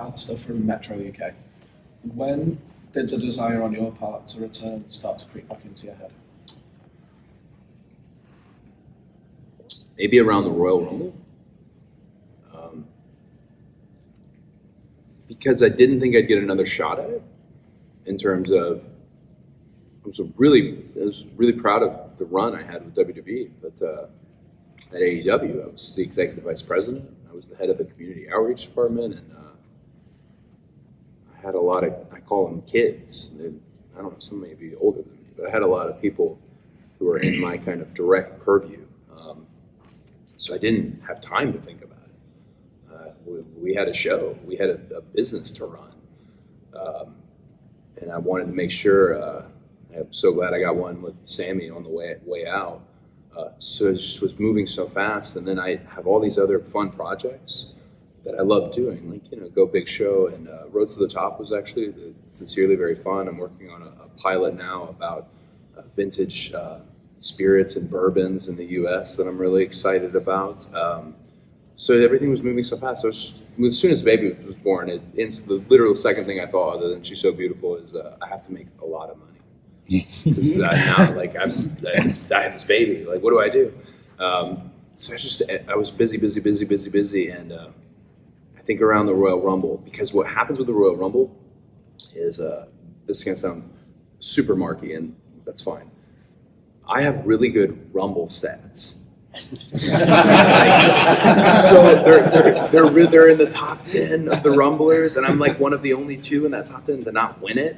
Alistair from Metro UK. When did the desire on your part to return start to creep back into your head? Maybe around the Royal Rumble. Because I didn't think I'd get another shot at it. In terms of, I was really proud of the run I had with WWE, but at AEW, I was the executive vice president. I was the head of the community outreach department, and I had a lot of, I call them kids. I don't know, some may be older than me, but I had a lot of people who were in my kind of direct purview. So I didn't have time to think about it. We had a show, we had a business to run. And I wanted to make sure, I'm so glad I got one with Sammy on the way out. So it just was moving so fast. And then I have all these other fun projects that I love doing, like, Go Big Show, and Roads to the Top was actually sincerely very fun. I'm working on a pilot now about vintage spirits and bourbons in the US that I'm really excited about. So everything was moving so fast. So as soon as the baby was born, the literal second thing I thought, other than she's so beautiful, is I have to make a lot of money. Because now, like, I have this baby. Like, what do I do? So I was busy, and I think around the Royal Rumble, because what happens with the Royal Rumble is, this is gonna sound super marky, and that's fine. I have really good Rumble stats. So they're in the top 10 of the Rumblers, and I'm like one of the only two in that top 10 to not win it.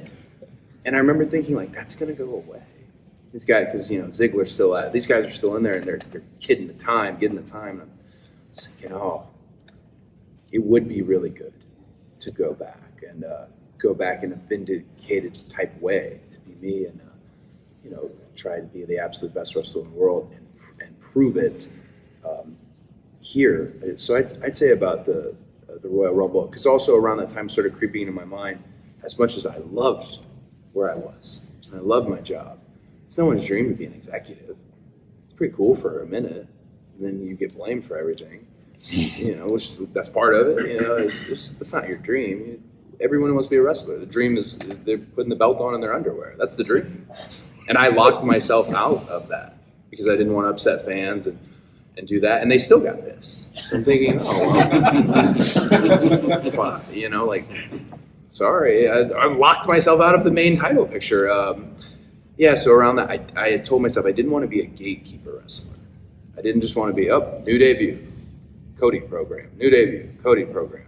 And I remember thinking, like, that's gonna go away. These guys, because Ziggler's still at. These guys are still in there, and they're getting the time. And I'm just thinking, it would be really good to go back in a vindicated type way, to be me, and try to be the absolute best wrestler in the world and prove it here. So I'd say about the Royal Rumble, because also around that time started creeping into my mind, as much as I loved where I was, and I loved my job, it's no one's dream to be an executive. It's pretty cool for a minute, and then you get blamed for everything, which that's part of it. It's not your dream. Everyone wants to be a wrestler. The dream is they're putting the belt on in their underwear. That's the dream. And I locked myself out of that because I didn't want to upset fans and do that. And they still got this. So I'm thinking, fuck, sorry. I locked myself out of the main title picture. So around that, I had told myself I didn't want to be a gatekeeper wrestler. I didn't just want to be, new debut, Cody program, new debut, Cody program.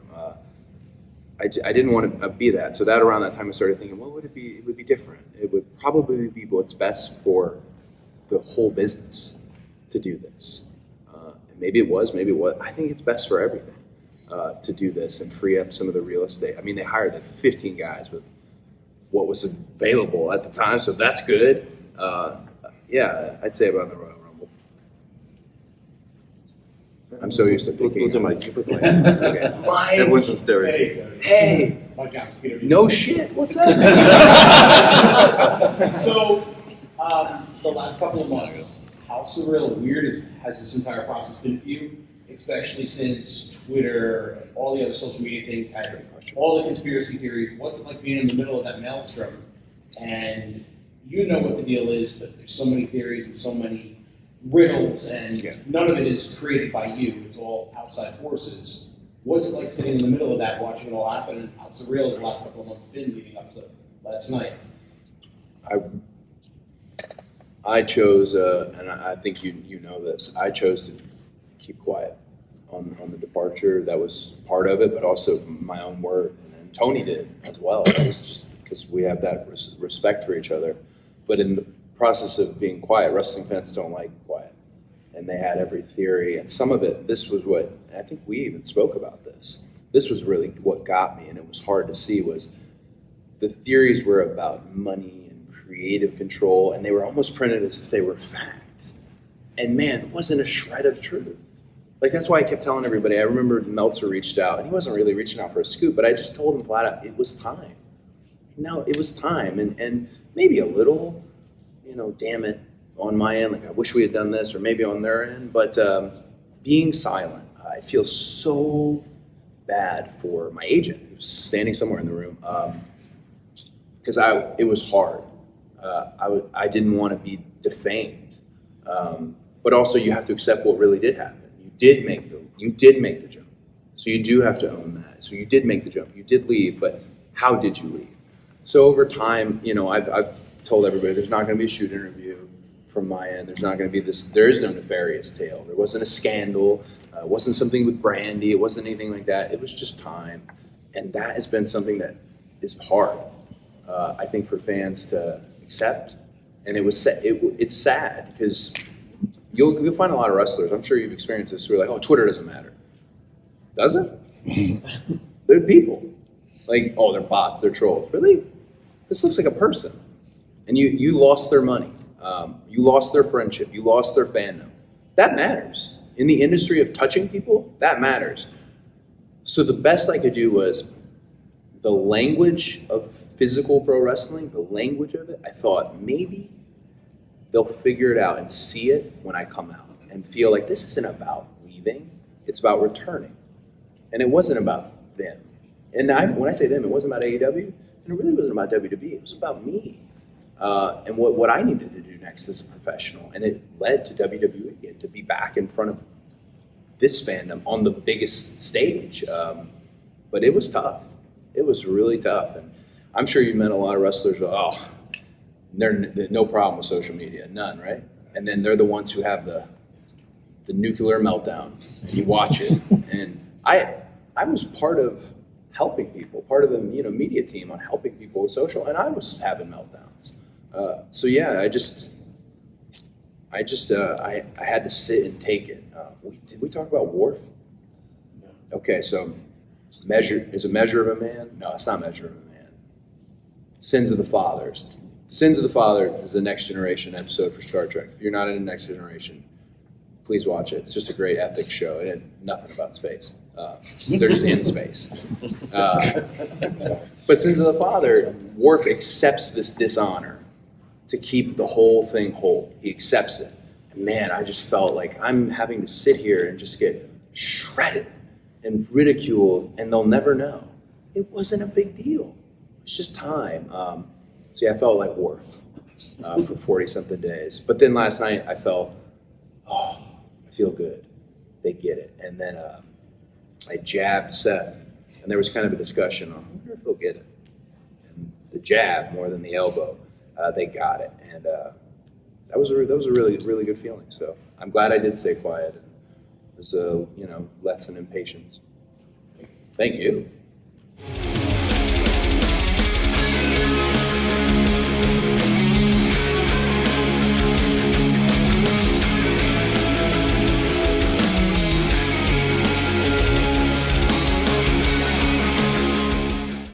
I didn't want to be that. So that around that time I started thinking, what would it be? It would be different. It would probably be what's best for the whole business to do this. And maybe it was. I think it's best for everything to do this and free up some of the real estate. I mean, they hired like 15 guys with what was available at the time, so that's good. I'd say about the Royal Rumble. I'm so used to picking. We'll do my okay. Everyone's in stereo. Hey! No shit, what's up? So, the last couple of months, how surreal and weird has this entire process been for you? Especially since Twitter and all the other social media things had all the conspiracy theories. What's it like being in the middle of that maelstrom? And you know what the deal is, but there's so many theories and so many riddles, and none of it is created by you. It's all outside forces. What's it like sitting in the middle of that, watching it all happen, and how surreal the last couple of months been leading up to last night? I chose, and I think you know this, I chose to keep quiet on the departure. That was part of it, but also my own word. And Tony did as well. It was just because we have that respect for each other. But in the process of being quiet, wrestling fans don't like quiet. And they had every theory. And some of it, this was what, I think we even spoke about this. This was really what got me, and it was hard to see, was the theories were about money and creative control, and they were almost printed as if they were facts. And man, it wasn't a shred of truth. Like, that's why I kept telling everybody. I remember Meltzer reached out, and he wasn't really reaching out for a scoop, but I just told him flat out, it was time. No, it was time. And maybe a little, damn it, on my end, like I wish we had done this, or maybe on their end, but being silent, I feel so bad for my agent, who was standing somewhere in the room, because it was hard. I didn't want to be defamed, but also you have to accept what really did happen. You did make the jump, so you do have to own that. So you did make the jump, you did leave, but how did you leave? So over time, I've told everybody there's not going to be a shoot interview from my end. There's not going to be this. There is no nefarious tale. There wasn't a scandal. It wasn't something with Brandy. It wasn't anything like that. It was just time, and that has been something that is hard, I think, for fans to accept. And it's sad because you'll find a lot of wrestlers. I'm sure you've experienced this. Who are like, "Oh, Twitter doesn't matter." Does it? They're people. Like, oh, they're bots. They're trolls. Really? This looks like a person. And you lost their money. You lost their friendship. You lost their fandom. That matters. In the industry of touching people, that matters. So the best I could do was the language of physical pro wrestling, the language of it, I thought maybe they'll figure it out and see it when I come out and feel like this isn't about leaving, it's about returning. And it wasn't about them. And when I say them, it wasn't about AEW, and it really wasn't about WWE, it was about me. And what I needed to do next as a professional. And it led to WWE, to be back in front of this fandom on the biggest stage. But it was tough. It was really tough. And I'm sure you met a lot of wrestlers who, there's no problem with social media, none, right? And then they're the ones who have the nuclear meltdown, and you watch it. And I was part of helping people, part of the media team on helping people with social, and I was having meltdowns. So yeah, I had to sit and take it. Did we talk about Worf? No. Okay, so is a measure of a man? No, it's not measure of a man. Sins of the Fathers. Sins of the Father is the Next Generation episode for Star Trek. If you're not in the Next Generation, please watch it. It's just a great ethics show. It had nothing about space. They're just in space. But Sins of the Father, Worf accepts this dishonor to keep the whole thing whole. He accepts it. And man, I just felt like I'm having to sit here and just get shredded and ridiculed, and they'll never know. It wasn't a big deal. It's just time. So yeah, I felt like Worf for 40-something days. But then last night I felt, I feel good. They get it. And then I jabbed Seth, and there was kind of a discussion on, I wonder if they'll get it. And the jab more than the elbow, they got it. And that was a really, really good feeling. So I'm glad I did stay quiet. It was a lesson in patience. Thank you.